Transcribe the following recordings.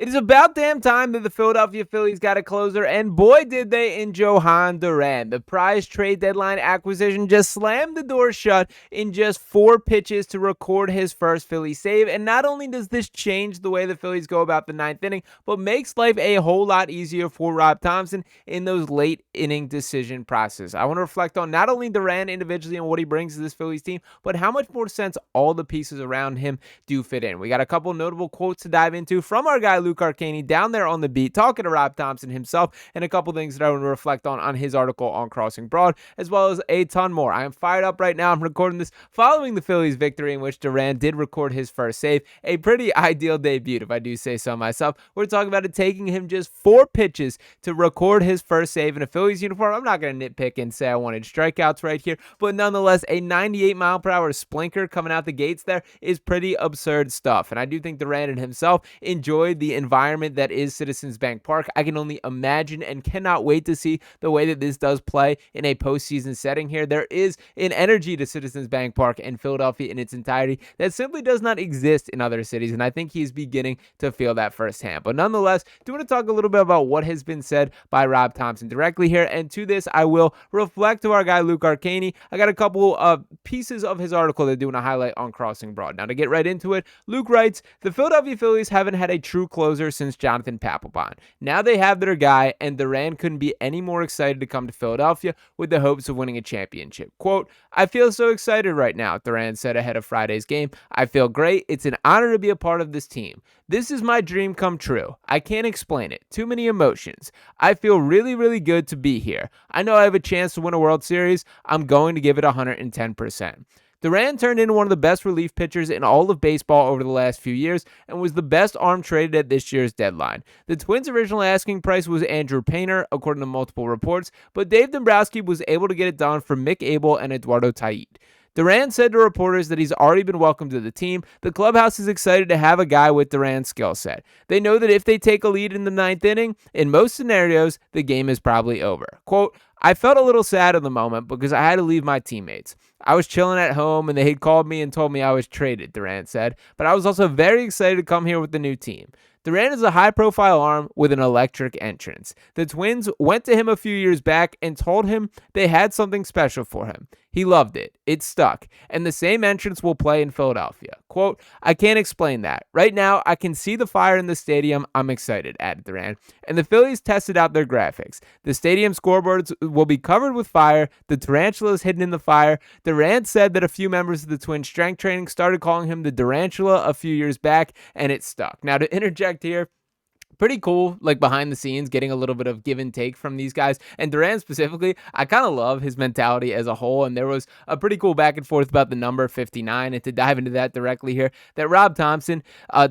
It is about damn time that the Philadelphia Phillies got a closer, and boy did they in Jhoan Duran. The prize trade deadline acquisition just slammed the door shut in just 4 pitches to record his first Philly save, and not only does this change the way the Phillies go about the 9th inning, but makes life a whole lot easier for Rob Thomson in those late inning decision process. I want to reflect on not only Duran individually and what he brings to this Phillies team, but how much more sense all the pieces around him do fit in. We got a couple notable quotes to dive into from our guy Luke Arcani down there on the beat, talking to Rob Thomson himself, and a couple things that I want to reflect on his article on Crossing Broad, as well as a ton more. I am fired up right now. I'm recording this following the Phillies' victory in which Duran did record his first save. A pretty ideal debut, if I do say so myself. We're talking about it taking him just 4 pitches to record his first save in a Phillies uniform. I'm not going to nitpick and say I wanted strikeouts right here, but nonetheless, a 98-mile-per-hour splinker coming out the gates there is pretty absurd stuff. And I do think Duran himself enjoyed the environment that is Citizens Bank Park. I can only imagine and cannot wait to see the way that this does play in a postseason setting here. There is an energy to Citizens Bank Park and Philadelphia in its entirety that simply does not exist in other cities, and I think he's beginning to feel that firsthand. But nonetheless, do want to talk a little bit about what has been said by Rob Thomson directly here, and to this, I will reflect to our guy Luke Arcani. I got a couple of pieces of his article that I do want to highlight on Crossing Broad. Now, to get right into it, Luke writes, the Philadelphia Phillies haven't had a true closer since Jonathan Papelbon. Now they have their guy, and Duran couldn't be any more excited to come to Philadelphia with the hopes of winning a championship. Quote, I feel so excited right now, Duran said ahead of Friday's game. I feel great. It's an honor to be a part of this team. This is my dream come true. I can't explain it. Too many emotions. I feel really, really good to be here. I know I have a chance to win a World Series. I'm going to give it 110%. Duran turned into one of the best relief pitchers in all of baseball over the last few years and was the best arm traded at this year's deadline. The Twins' original asking price was Andrew Painter, according to multiple reports, but Dave Dombrowski was able to get it done for Mick Abel and Eduardo Durant. Duran said to reporters that he's already been welcomed to the team. The clubhouse is excited to have a guy with Duran's skill set. They know that if they take a lead in the 9th inning, in most scenarios, the game is probably over. Quote, I felt a little sad in the moment because I had to leave my teammates. I was chilling at home and they had called me and told me I was traded, Durant said, but I was also very excited to come here with the new team. Durant is a high-profile arm with an electric entrance. The Twins went to him a few years back and told him they had something special for him. He loved it. It stuck. And the same entrance will play in Philadelphia. Quote, I can't explain that. Right now, I can see the fire in the stadium. I'm excited, added Durant. And the Phillies tested out their graphics. The stadium scoreboards will be covered with fire. The tarantula is hidden in the fire. Durant said that a few members of the Twins strength training started calling him the Durantula a few years back, and it stuck. Now, to interject here, pretty cool, like behind the scenes, getting a little bit of give and take from these guys. And Duran specifically, I kind of love his mentality as a whole. And there was a pretty cool back and forth about the number 59. And to dive into that directly here, that Rob Thomson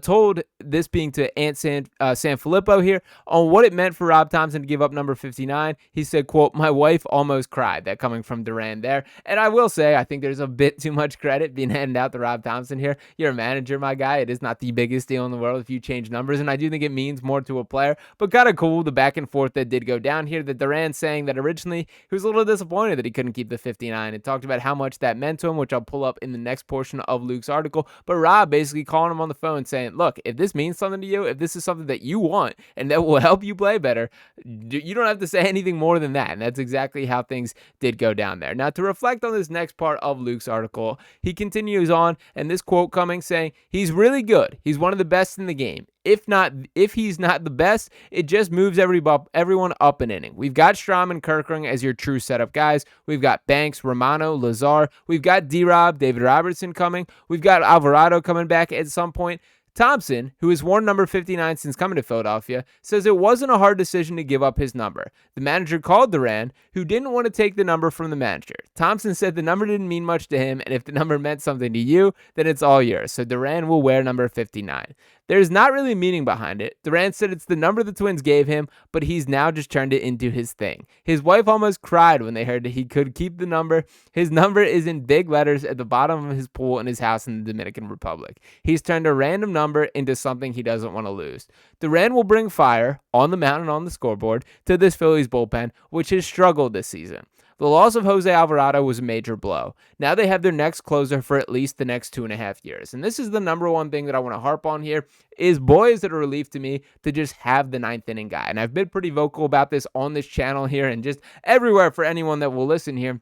told, this being to Ant Sanfilippo here, on what it meant for Rob Thomson to give up number 59. He said, quote, my wife almost cried. That coming from Duran there. And I will say, I think there's a bit too much credit being handed out to Rob Thomson here. You're a manager, my guy. It is not the biggest deal in the world if you change numbers. And I do think it means more to a player, but kind of cool the back and forth that did go down here. That Duran saying that originally he was a little disappointed that he couldn't keep the 59 and talked about how much that meant to him, which I'll pull up in the next portion of Luke's article. But Rob basically calling him on the phone saying, look, if this means something to you, if this is something that you want and that will help you play better, you don't have to say anything more than that. And that's exactly how things did go down there. Now, to reflect on this next part of Luke's article, he continues on, and this quote coming saying, he's really good. He's one of the best in the game. If he's not the best, it just moves everyone up an inning. We've got Strom and Kirkring as your true setup guys. We've got Banks, Romano, Lazar. We've got D-Rob, David Robertson coming. We've got Alvarado coming back at some point. Thompson, who has worn number 59 since coming to Philadelphia, says it wasn't a hard decision to give up his number. The manager called Duran, who didn't want to take the number from the manager. Thompson said the number didn't mean much to him, and if the number meant something to you, then it's all yours. So Duran will wear number 59. There's not really meaning behind it. Duran said it's the number the Twins gave him, but he's now just turned it into his thing. His wife almost cried when they heard that he could keep the number. His number is in big letters at the bottom of his pool in his house in the Dominican Republic. He's turned a random number into something he doesn't want to lose. Duran will bring fire on the mound and on the scoreboard to this Phillies bullpen, which has struggled this season. The loss of Jose Alvarado was a major blow. Now they have their next closer for at least the next 2.5 years. And this is the number one thing that I want to harp on here is, boy, is it a relief to me to just have the ninth inning guy. And I've been pretty vocal about this on this channel here and just everywhere for anyone that will listen here.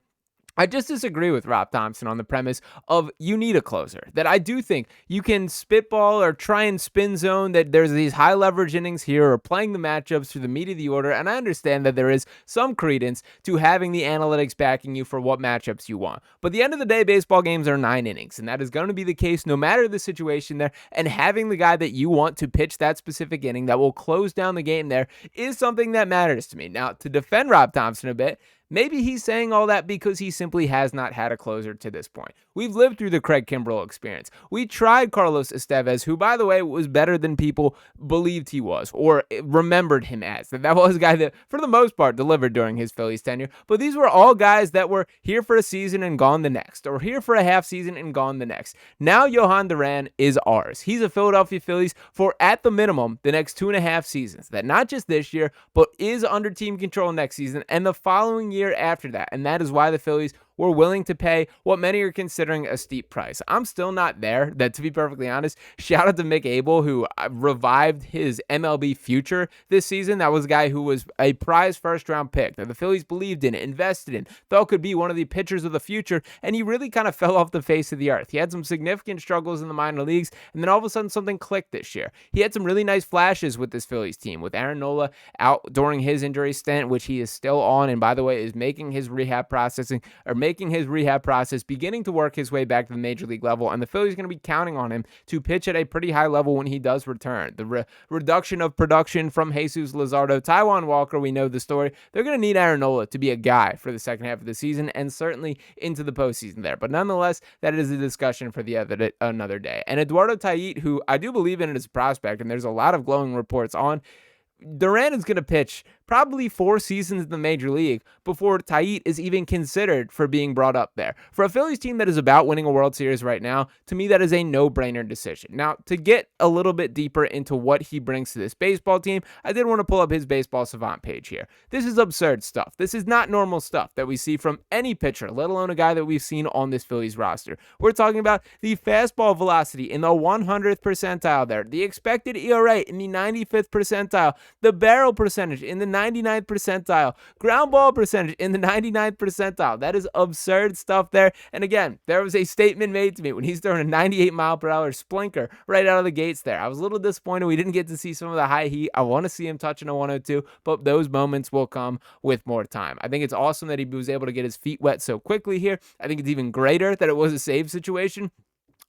I just disagree with Rob Thomson on the premise of you need a closer. That I do think you can spitball or try and spin zone that there's these high leverage innings here or playing the matchups through the meat of the order. And I understand that there is some credence to having the analytics backing you for what matchups you want. But at the end of the day, baseball games are 9 innings. And that is going to be the case no matter the situation there. And having the guy that you want to pitch that specific inning that will close down the game there is something that matters to me. Now, to defend Rob Thomson a bit, maybe he's saying all that because he simply has not had a closer to this point. We've lived through the Craig Kimbrell experience. We tried Carlos Estevez, who, by the way, was better than people believed he was or remembered him as. That was a guy that, for the most part, delivered during his Phillies tenure. But these were all guys that were here for a season and gone the next, or here for a half season and gone the next. Now Jhoan Duran is ours. He's a Philadelphia Phillies for, at the minimum, the next 2.5 seasons. That not just this year, but is under team control next season and the following year after that. And that is why the Phillies were willing to pay what many are considering a steep price. I'm still not there. That, to be perfectly honest, shout out to Mick Abel, who revived his MLB future this season. That was a guy who was a prize first-round pick that the Phillies believed in, invested in, thought could be one of the pitchers of the future, and he really kind of fell off the face of the earth. He had some significant struggles in the minor leagues, and then all of a sudden something clicked this year. He had some really nice flashes with this Phillies team, with Aaron Nola out during his injury stint, which he is still on, and by the way, is making his rehab process beginning to work his way back to the major league level, and the Phillies are going to be counting on him to pitch at a pretty high level when he does return. The reduction of production from Jesus Luzardo, Taijuan Walker, we know the story. They're going to need Aaron Nola to be a guy for the second half of the season and certainly into the postseason there. But nonetheless, that is a discussion for another day. And Eduardo Durant, who I do believe in as a prospect, and there's a lot of glowing reports on, Durant is going to pitch probably 4 seasons in the major league before Tait is even considered for being brought up there. For a Phillies team that is about winning a World Series right now, to me, that is a no-brainer decision. Now, to get a little bit deeper into what he brings to this baseball team, I did want to pull up his Baseball Savant page here. This is absurd stuff. This is not normal stuff that we see from any pitcher, let alone a guy that we've seen on this Phillies roster. We're talking about the fastball velocity in the 100th percentile there, the expected ERA in the 95th percentile, the barrel percentage in the 99th percentile, ground ball percentage in the 99th percentile. That is absurd stuff there. And again, there was a statement made to me when he's throwing a 98 mile per hour splinker right out of the gates there. I was a little disappointed we didn't get to see some of the high heat. I want to see him touching a 102, but those moments will come with more time. I think it's awesome that he was able to get his feet wet so quickly here. I think it's even greater that it was a save situation.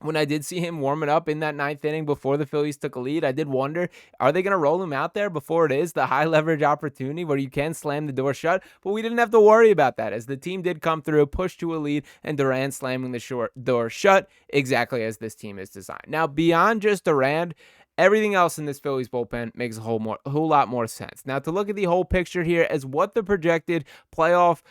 When I did see him warming up in that 9th inning before the Phillies took a lead, I did wonder, are they going to roll him out there before it is the high leverage opportunity where you can slam the door shut? But we didn't have to worry about that as the team did come through, push to a lead, and Durant slamming the door shut exactly as this team is designed. Now, beyond just Durant, everything else in this Phillies bullpen makes a whole lot more sense. Now, to look at the whole picture here as what the projected playoff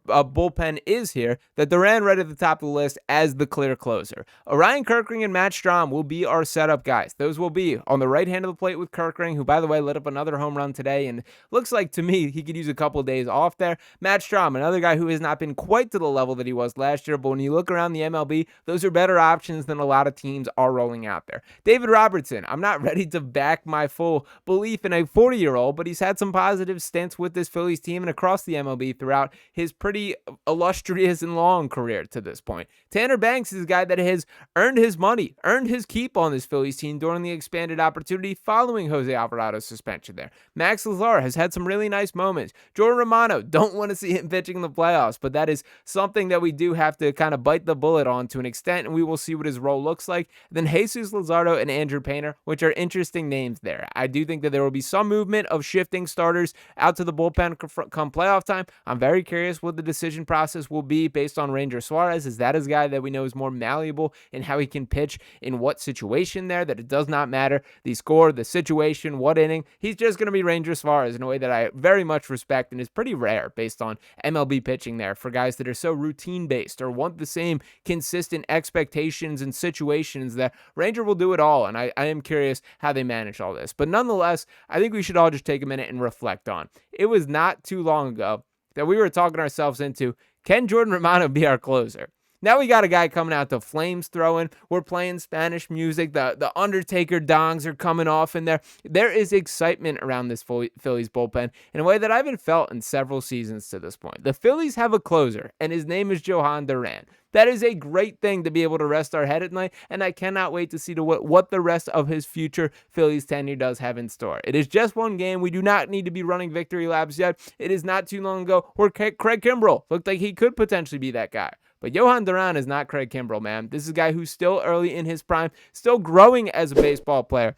bullpen is here, that Duran right at the top of the list as the clear closer. Orion Kerkering and Matt Strahm will be our setup guys. Those will be on the right hand of the plate with Kerkering, who, by the way, lit up another home run today, and looks like to me he could use a couple of days off there. Matt Strahm, another guy who has not been quite to the level that he was last year, but when you look around the MLB, those are better options than a lot of teams are rolling out there. David Robertson, I'm not ready to back my full belief in a 40-year-old, but he's had some positive stints with this Phillies team and across the MLB throughout his pretty illustrious and long career to this point. Tanner Banks is a guy that has earned his money, earned his keep on this Phillies team during the expanded opportunity following Jose Alvarado's suspension there. Max Lazar has had some really nice moments. Jordan Romano, don't want to see him pitching in the playoffs, but that is something that we do have to kind of bite the bullet on to an extent, and we will see what his role looks like. Then Jesus Luzardo and Andrew Painter, which are interesting names there. I do think that there will be some movement of shifting starters out to the bullpen come playoff time. I'm very curious what the decision process will be based on Ranger Suarez, as that is a guy that we know is more malleable in how he can pitch in what situation there, that it does not matter the score, the situation, what inning. He's just going to be Ranger Suarez in a way that I very much respect and is pretty rare based on MLB pitching there for guys that are so routine-based or want the same consistent expectations and situations that Ranger will do it all, and I am curious how they manage all this. But nonetheless, I think we should all just take a minute and reflect on. It was not too long ago that we were talking ourselves into, can Jordan Romano be our closer? Now we got a guy coming out to flames throwing. We're playing Spanish music. The Undertaker dongs are coming off in there. There is excitement around this Phillies bullpen in a way that I haven't felt in several seasons to this point. The Phillies have a closer, and his name is Jhoan Duran. That is a great thing to be able to rest our head at night, and I cannot wait to see what the rest of his future Phillies tenure does have in store. It is just one game. We do not need to be running victory laps yet. It is not too long ago where Craig Kimbrell looked like he could potentially be that guy. But Jhoan Duran is not Craig Kimbrell, man. This is a guy who's still early in his prime, still growing as a baseball player.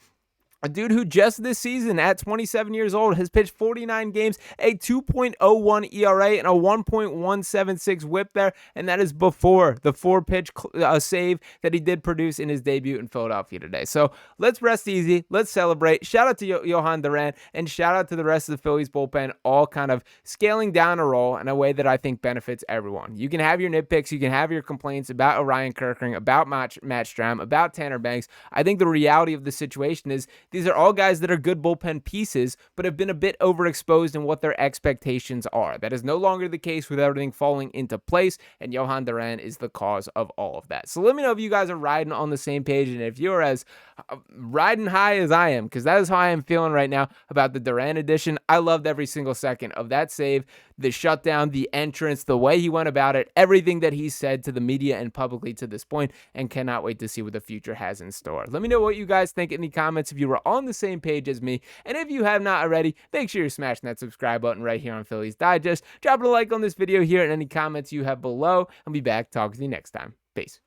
A dude who just this season, at 27 years old, has pitched 49 games, a 2.01 ERA, and a 1.176 whip there, and that is before the 4-pitch save that he did produce in his debut in Philadelphia today. So let's rest easy. Let's celebrate. Shout out to Jhoan Duran, and shout out to the rest of the Phillies bullpen, all kind of scaling down a role in a way that I think benefits everyone. You can have your nitpicks. You can have your complaints about Orion Kirkering, about Matt Strahm, about Tanner Banks. I think the reality of the situation is these are all guys that are good bullpen pieces, but have been a bit overexposed in what their expectations are. That is no longer the case with everything falling into place, and Jhoan Duran is the cause of all of that. So let me know if you guys are riding on the same page, and if you're as riding high as I am, because that is how I am feeling right now about the Duran edition. I loved every single second of that save, the shutdown, the entrance, the way he went about it, everything that he said to the media and publicly to this point, and cannot wait to see what the future has in store. Let me know what you guys think in the comments if you were on the same page as me, and if you have not already, make sure you're smashing that subscribe button right here on Phillies Digest. Drop a like on this video here and any comments you have below. I'll be back talking to you next time. Peace.